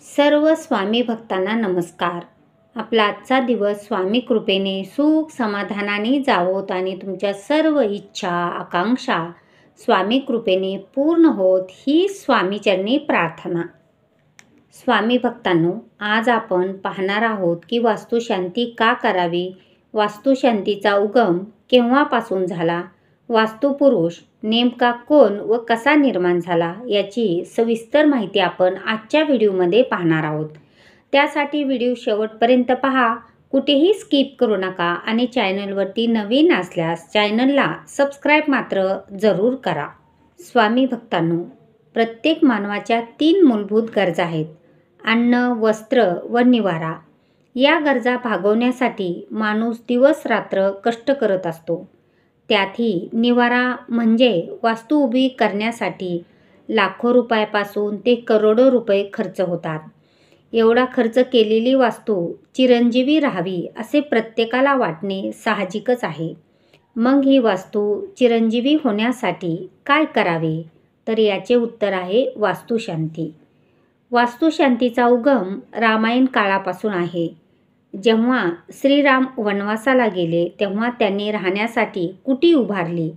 सर्व स्वामी भक्तांना नमस्कार. आपला आजचा दिवस स्वामी कृपेने सुख समाधानाने जावोत आणि तुमच्या सर्व इच्छा आकांक्षा स्वामी कृपेने पूर्ण होत ही स्वामीचरणी प्रार्थना. स्वामी भक्तांनो, आज आपण पाहणार आहोत की वास्तुशांती का करावी, वास्तुशांतीचा उगम केव्हापासून झाला, वास्तुपुरुष नेमका कोण व कसा निर्माण झाला याची सविस्तर माहिती आपण आजच्या व्हिडिओमध्ये पाहणार आहोत. त्यासाठी व्हिडिओ शेवटपर्यंत पहा, कुठेही स्किप करू नका आणि चॅनलवरती नवीन असल्यास चॅनलला सबस्क्राईब मात्र जरूर करा. स्वामी भक्तांनो, प्रत्येक मानवाच्या 3 मूलभूत गरजा आहेत: अन्न, वस्त्र व निवारा. या गरजा भागवण्यासाठी माणूस दिवस रात्र कष्ट करत असतो. त्यातही निवारा म्हणजे वास्तू उभी करण्यासाठी लाखो रुपयापासून ते करोडो रुपये खर्च होतात. एवढा खर्च केलेली वास्तू चिरंजीवी राहावी असे प्रत्येकाला वाटणे साहजिकच आहे. मग ही वास्तू चिरंजीवी होण्यासाठी काय करावे, तर याचे उत्तर आहे वास्तुशांती. वास्तुशांतीचा उगम रामायण काळापासून आहे. जेव्हा श्रीराम वनवासाला गेले तेव्हा त्यांनी राहण्यासाठी कुटी उभारली.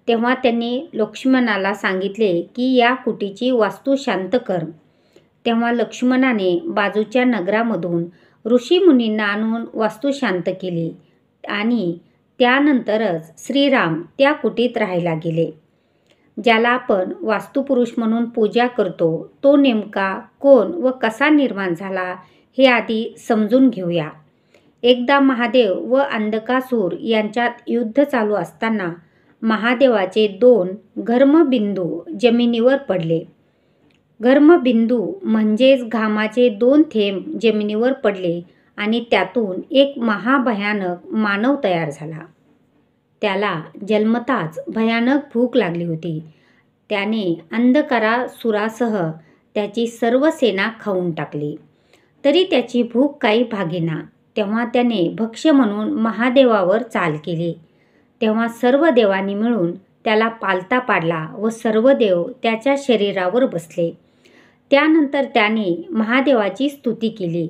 तेव्हा त्यांनी लक्ष्मणाला सांगितले की या कुटीची वास्तू शांत कर. तेव्हा लक्ष्मणाने बाजूच्या नगरामधून ऋषीमुनींना आणून वास्तू शांत केली आणि त्यानंतरच श्रीराम त्या कुटीत राहायला गेले. ज्याला आपण वास्तुपुरुष म्हणून पूजा करतो तो नेमका कोण व कसा निर्माण झाला हे आधी समजून घेऊया. एकदा महादेव व अंधकासूर यांच्यात युद्ध चालू असताना महादेवाचे 2 घर्मबिंदू जमिनीवर पडले. घर्मबिंदू म्हणजेच घामाचे 2 थेंब जमिनीवर पडले आणि त्यातून एक महाभयानक मानव तयार झाला. त्याला जन्मताच भयानक भूक लागली होती. त्याने अंधकारासुरासह त्याची सर्व सेना खाऊन टाकली, तरी त्याची भूक काही भागेना. तेव्हा त्याने भक्ष्य म्हणून महादेवावर चाल केली. तेव्हा सर्व देवांनी मिळून त्याला पालथा पाडला व सर्व देव त्याच्या शरीरावर बसले. त्यानंतर त्याने महादेवाची स्तुती केली.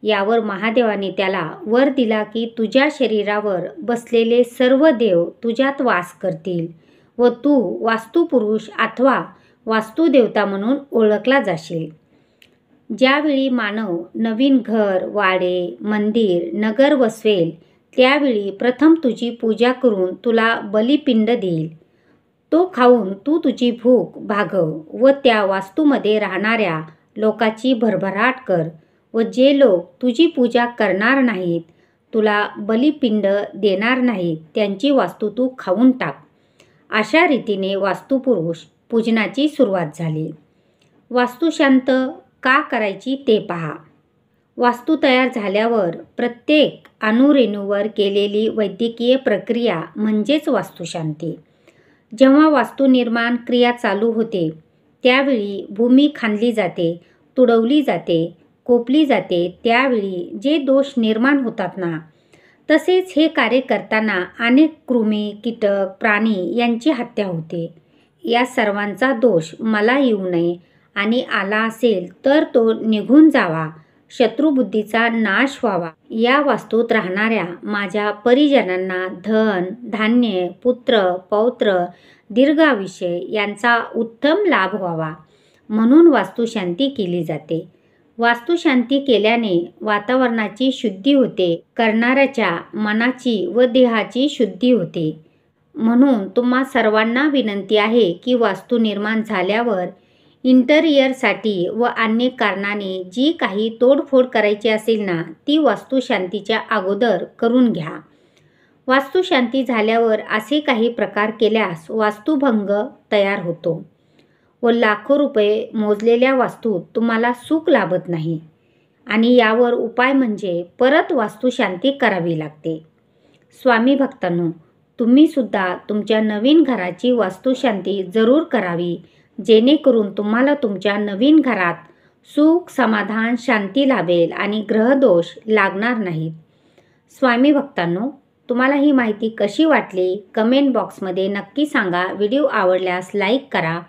यावर महादेवाने त्याला वर दिला की तुझ्या शरीरावर बसलेले सर्व देव तुझ्यात वास करतील व तू वास्तुपुरुष अथवा वास्तुदेवता म्हणून ओळखला जाशील. ज्यावेळी मानव नवीन घर, वाडे, मंदिर, नगर वसवेल त्यावेळी प्रथम तुझी पूजा करून तुला बलिपिंड देईल. तो खाऊन तू तुझी भूक भागव व त्या वास्तूमध्ये राहणाऱ्या लोकांची भरभराट कर व जे लोक तुझी पूजा करणार नाहीत, तुला बलिपिंड देणार नाहीत, त्यांची वास्तू तू खाऊन टाक. अशा रीतीने वास्तुपुरुष पूजनाची सुरुवात झाली. वास्तुशांत का करायची ते पहा. वास्तू तयार झाल्यावर प्रत्येक अणुरेणूवर केलेली वैद्यकीय प्रक्रिया म्हणजेच वास्तुशांती. जेव्हा वास्तू निर्माण क्रिया चालू होते त्यावेळी भूमी खांदली जाते, तुडवली जाते, कोपली जाते. त्यावेळी जे दोष निर्माण होतात ना, तसेच हे कार्य करताना अनेक कृमी, कीटक, प्राणी यांची हत्या होते. या सर्वांचा दोष मला येऊ नये आणि आला असेल तर तो निघून जावा, शत्रुबुद्धीचा नाश व्हावा. या वास्तूत राहणाऱ्या माझ्या परिजनांना धन, धान्य, पुत्र, पौत्र, दीर्घायुष्य यांचा उत्तम लाभ व्हावा म्हणून वास्तुशांती केली जाते. वास्तुशांती केल्याने वातावरणाची शुद्धी होते, करणाऱ्याच्या मनाची व देहाची शुद्धी होते. म्हणून तुम्हा सर्वांना विनंती आहे की वास्तू निर्माण झाल्यावर इंटेरियरसाठी व अन्य कारणाने जी काही तोडफोड करायची असेल ना, ती वास्तुशांतीच्या अगोदर करून घ्या. वास्तुशांती झाल्यावर असे काही प्रकार केल्यास वास्तुभंग तयार होतो व लाखो रुपये मोजलेल्या वास्तूत तुम्हाला सुख लाभत नाही आणि यावर उपाय म्हणजे परत वास्तुशांती करावी लागते. स्वामी भक्तांनो, तुम्ही सुद्धा तुमच्या नवीन घराची वास्तुशांती जरूर करावी, जेणेकरून तुम्हाला तुमच्या नवीन घरात सुख, समाधान, शांती लाभेल आणि ग्रहदोष लागणार नाहीत. स्वामी भक्तांनो, तुम्हाला ही माहिती कशी वाटली कमेंट बॉक्समध्ये नक्की सांगा. व्हिडिओ आवडल्यास लाईक करा.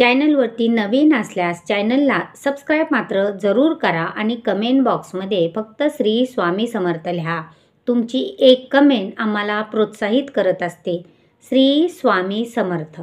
चॅनलवरती नवीन असल्यास चॅनलला सबस्क्राईब मात्र जरूर करा आणि कमेंट बॉक्समध्ये फक्त श्री स्वामी समर्थ लिहा. तुमची एक कमेंट आम्हाला प्रोत्साहित करत असते. श्री स्वामी समर्थ.